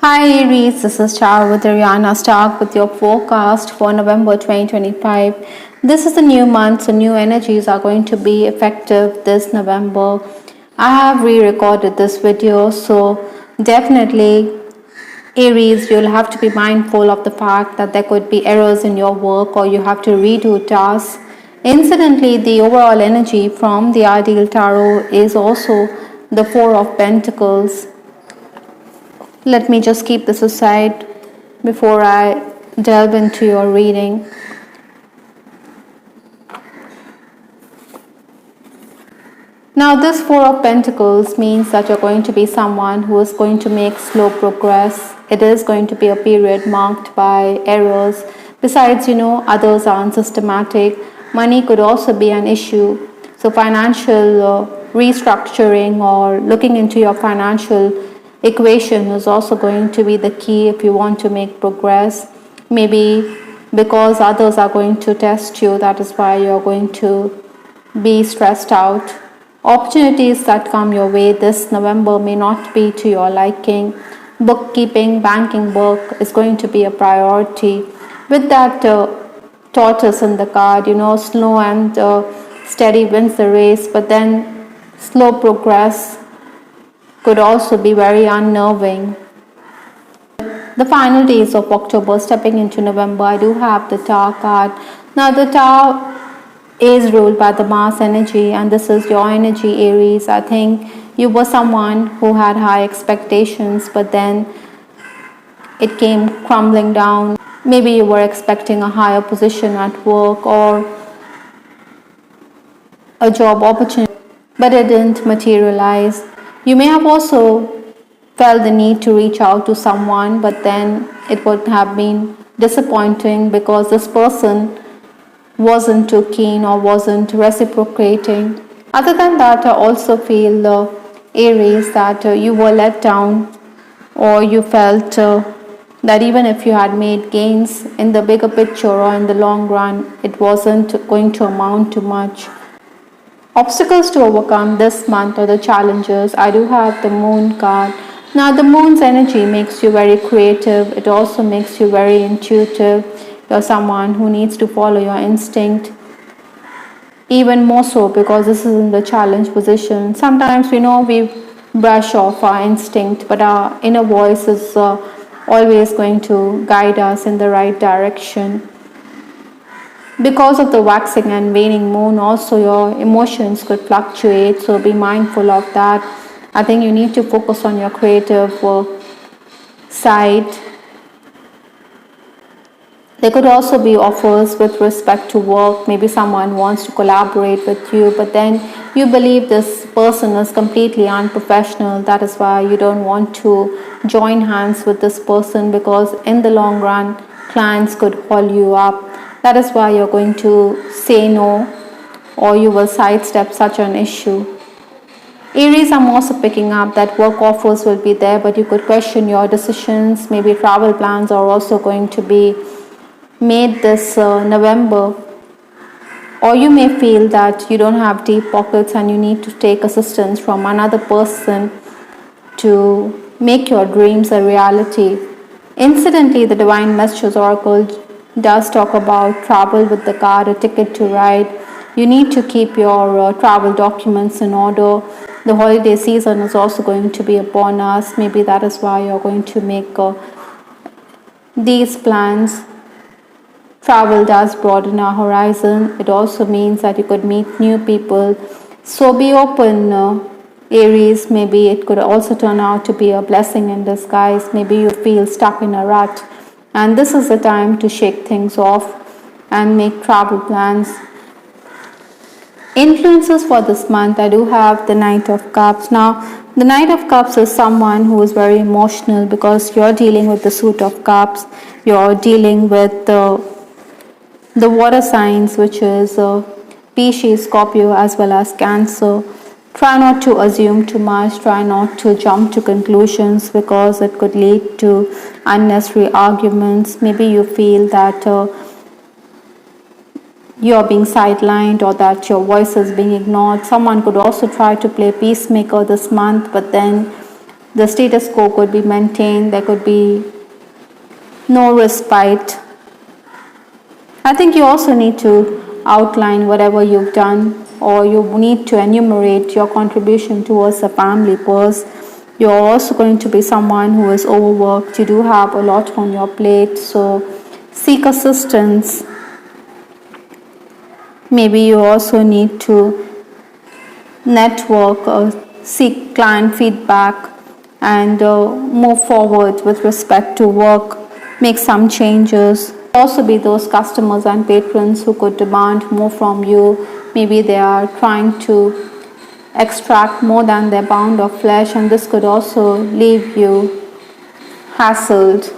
Hi Aries, this is Char with Ariana. Start with your forecast for November 2025. This is a new month, so new energies are going to be effective this November. I have re-recorded this video, so definitely Aries, you'll have to be mindful of the fact that there could be errors in your work or you have to redo tasks. Incidentally, the overall energy from the Ideal Tarot is also the Four of Pentacles. Let me just keep this aside before I delve into your reading. Now, this Four of Pentacles means that you're going to be someone who is going to make slow progress. It is going to be a period marked by errors. Besides, others are unsystematic. Money could also be an issue. So, financial restructuring or looking into your financial equation is also going to be the key if you want to make progress. Maybe because others are going to test you, that is why you're going to be stressed out. Opportunities that come your way this November may not be to your liking. Bookkeeping, banking work is going to be a priority. With that tortoise in the card, slow and steady wins the race, but then slow progress could also be very unnerving. The final days of October, stepping into November, I do have the Tower card. Now, the Tower is ruled by the Mars energy, and this is your energy, Aries. I think you were someone who had high expectations, but then it came crumbling down. Maybe you were expecting a higher position at work or a job opportunity, but it didn't materialize. You may have also felt the need to reach out to someone, but then it would have been disappointing because this person wasn't too keen or wasn't reciprocating. Other than that, I also feel Aries that you were let down, or you felt that even if you had made gains in the bigger picture or in the long run, it wasn't going to amount to much. Obstacles to overcome this month or the challenges, I do have the Moon card. Now, the Moon's energy makes you very creative. It also makes you very intuitive. You're someone who needs to follow your instinct, even more so because this is in the challenge position. Sometimes we brush off our instinct, but our inner voice is always going to guide us in the right direction. Because of the waxing and waning moon, also your emotions could fluctuate, so be mindful of that. I think you need to focus on your creative side. There could also be offers with respect to work. Maybe someone wants to collaborate with you, but then you believe this person is completely unprofessional. That is why you don't want to join hands with this person, because in the long run, clients could haul you up. That is why you're going to say no, or you will sidestep such an issue. Aries, I'm also picking up that work offers will be there, but you could question your decisions. Maybe travel plans are also going to be made this November. Or you may feel that you don't have deep pockets and you need to take assistance from another person to make your dreams a reality. Incidentally, the Divine Messages Oracle does talk about travel with the card, a ticket to ride. You need to keep your travel documents in order. The holiday season is also going to be upon us. Maybe that is why you're going to make these plans. Travel does broaden our horizon. It also means that you could meet new people. So be open, Aries. Maybe it could also turn out to be a blessing in disguise. Maybe you feel stuck in a rut, and this is the time to shake things off and make travel plans. Influences for this month, I do have the Knight of Cups. Now, the Knight of Cups is someone who is very emotional because you're dealing with the Suit of Cups. You're dealing with the water signs, which is Pisces, Scorpio, as well as Cancer. Try not to assume too much. Try not to jump to conclusions because it could lead to unnecessary arguments. Maybe you feel that you're being sidelined or that your voice is being ignored. Someone could also try to play peacemaker this month, but then The status quo could be maintained. There could be no respite. I think you also need to outline whatever you've done, or you need to enumerate your contribution towards the family, because you're also going to be someone who is overworked. You do have a lot on your plate, so seek assistance. Maybe you also need to network or seek client feedback and move forward with respect to work, make some changes. Also be those customers and patrons who could demand more from you. Maybe they are trying to extract more than their pound of flesh, and this could also leave you hassled.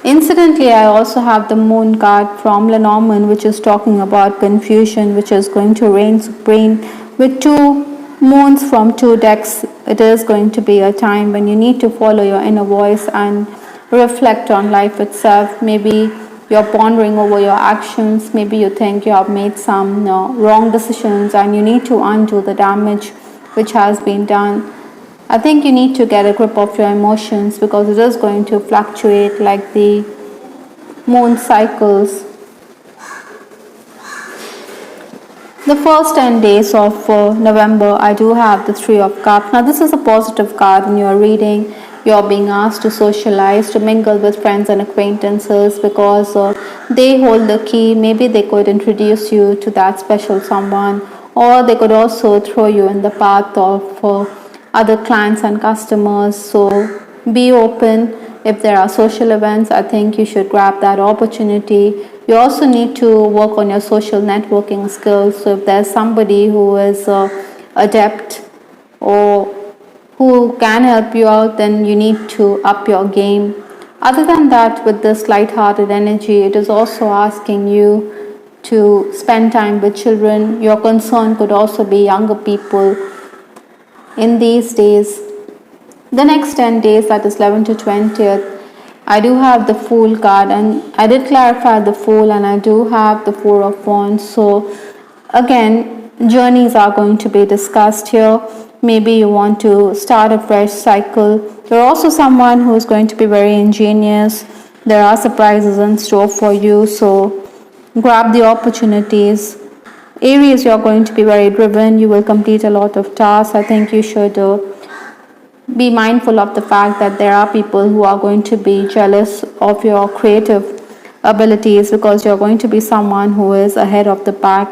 Incidentally, I also have the moon card from Lenormand, which is talking about confusion, which is going to reign supreme. With two moons from two decks, it is going to be a time when you need to follow your inner voice and reflect on life itself. Maybe you're pondering over your actions. Maybe you think you have made some wrong decisions and you need to undo the damage which has been done. I think you need to get a grip of your emotions, because it is going to fluctuate like the moon cycles. The first 10 days of November, I do have the Three of Cups. Now, this is a positive card in your reading. You're being asked to socialize, to mingle with friends and acquaintances, because they hold the key. Maybe they could introduce you to that special someone, or they could also throw you in the path of other clients and customers. So be open. If there are social events, I think you should grab that opportunity. You also need to work on your social networking skills. So if there's somebody who is adept or who can help you out, then you need to up your game. Other than that, with this light-hearted energy, it is also asking you to spend time with children. Your concern could also be younger people in these days. The next 10 days, that is 11 to 20th, I do have the Fool card, and I did clarify the Fool, and I do have the Four of Wands. So again, journeys are going to be discussed here. Maybe you want to start a fresh cycle. You're also someone who is going to be very ingenious. There are surprises in store for you, so grab the opportunities. Aries, you're going to be very driven. You will complete a lot of tasks. I think you should be mindful of the fact that there are people who are going to be jealous of your creative abilities, because you're going to be someone who is ahead of the pack.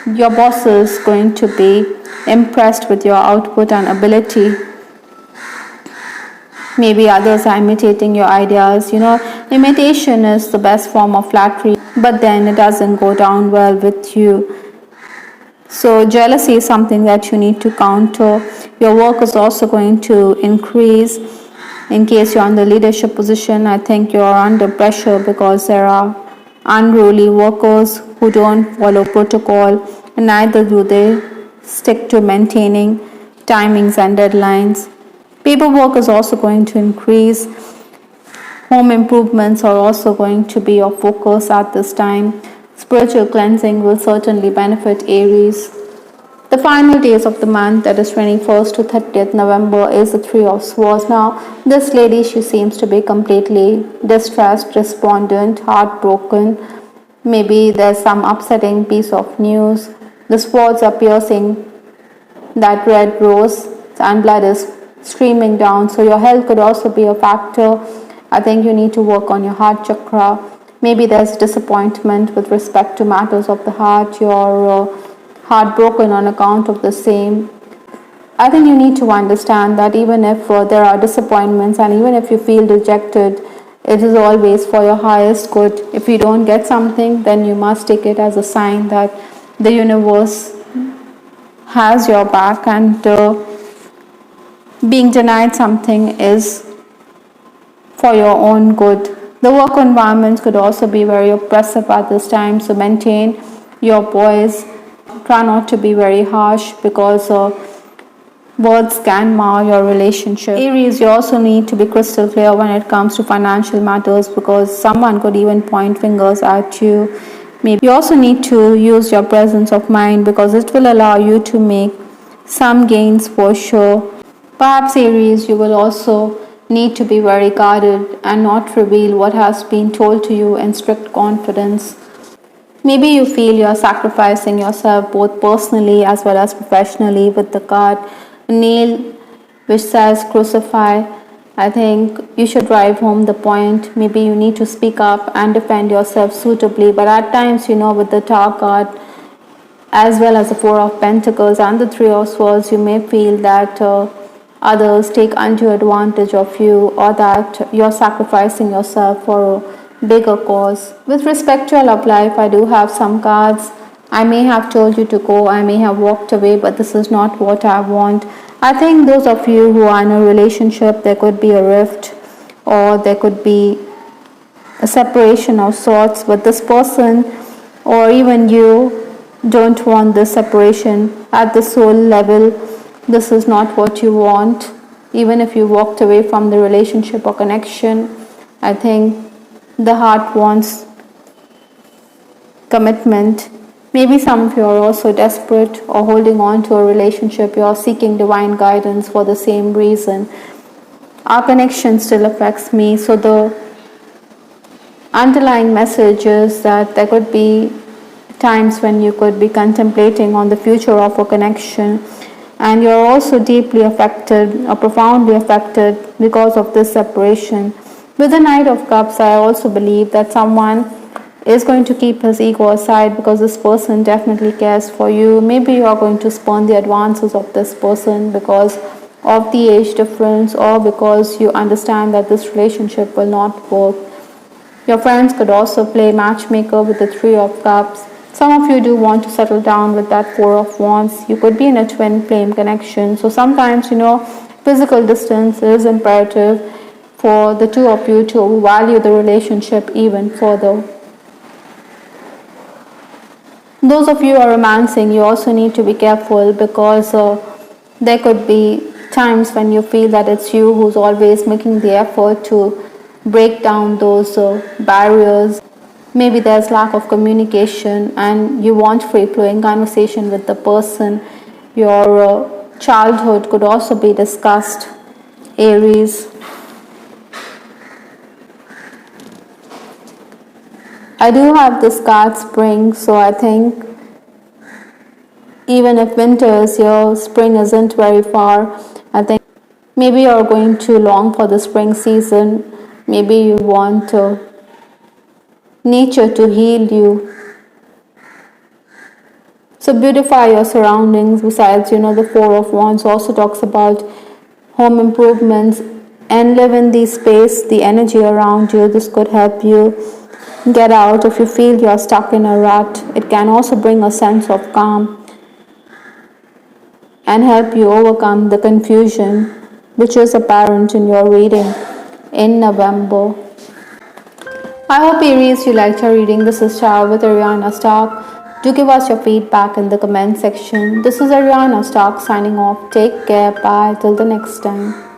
Your boss is going to be impressed with your output and ability. Maybe others are imitating your ideas. Imitation is the best form of flattery, but then it doesn't go down well with you. So jealousy is something that you need to counter. Your work is also going to increase. In case you're in the leadership position, I think you're under pressure because there are unruly workers who don't follow protocol, and neither do they stick to maintaining timings and deadlines. Paperwork is also going to increase. Home improvements are also going to be your focus at this time. Spiritual cleansing will certainly benefit Aries. The final days of the month, that is 21st to 30th November, is the Three of Swords. Now, this lady, she seems to be completely distressed, despondent, heartbroken. Maybe there's some upsetting piece of news. The swords are piercing that red rose, and blood is streaming down. So your health could also be a factor. I think you need to work on your heart chakra. Maybe there's disappointment with respect to matters of the heart. You're heartbroken on account of the same. I think you need to understand that even if there are disappointments, and even if you feel dejected, it is always for your highest good. If you don't get something, then you must take it as a sign that the universe has your back, and being denied something is for your own good. The work environment could also be very oppressive at this time, so maintain your poise. Try not to be very harsh, because words can mar your relationship. Aries, you also need to be crystal clear when it comes to financial matters, because someone could even point fingers at you. Maybe you also need to use your presence of mind, because it will allow you to make some gains for sure. Perhaps, Aries, you will also need to be very guarded and not reveal what has been told to you in strict confidence. Maybe you feel you're sacrificing yourself both personally as well as professionally with the card nail which says crucify. I think you should drive home the point. Maybe you need to speak up and defend yourself suitably, but at times, with the Tower card as well as the Four of Pentacles and the Three of Swords, you may feel that others take undue advantage of you or that you're sacrificing yourself for a bigger cause. With respect to your love life, I do have some cards. I may have told you to go, I may have walked away, but this is not what I want. I think those of you who are in a relationship, there could be a rift or there could be a separation of sorts with this person, or even you don't want this separation at the soul level. This is not what you want. Even if you walked away from the relationship or connection, I think the heart wants commitment. Maybe some of you are also desperate or holding on to a relationship. You are seeking divine guidance for the same reason. Our connection still affects me, so the underlying message is that there could be times when you could be contemplating on the future of a connection, and you're also deeply affected or profoundly affected because of this separation. With the Knight of Cups, I also believe that someone is going to keep his ego aside because this person definitely cares for you. Maybe you are going to spurn the advances of this person because of the age difference or because you understand that this relationship will not work. Your friends could also play matchmaker with the Three of Cups. Some of you do want to settle down with that Four of Wands. You could be in a twin flame connection. So sometimes, physical distance is imperative for the two of you to value the relationship even further. Those of you who are romancing, you also need to be careful because there could be times when you feel that it's you who's always making the effort to break down those barriers. Maybe there's lack of communication and you want free-flowing conversation with the person. Your childhood could also be discussed, Aries. I do have this card spring, so I think even if winter is here, spring isn't very far. I think maybe you're going to long for the spring season. Maybe you want nature to heal you. So beautify your surroundings. Besides, the Four of Wands also talks about home improvements and live in the space, the energy around you. This could help you get out if you feel you're stuck in a rut. It can also bring a sense of calm and help you overcome the confusion which is apparent in your reading in November. I hope, Aries, you liked your reading. This is Ciao with Ariana Stark. Do give us your feedback in the comment section. This is Ariana Stark signing off. Take care. Bye. Till the next time.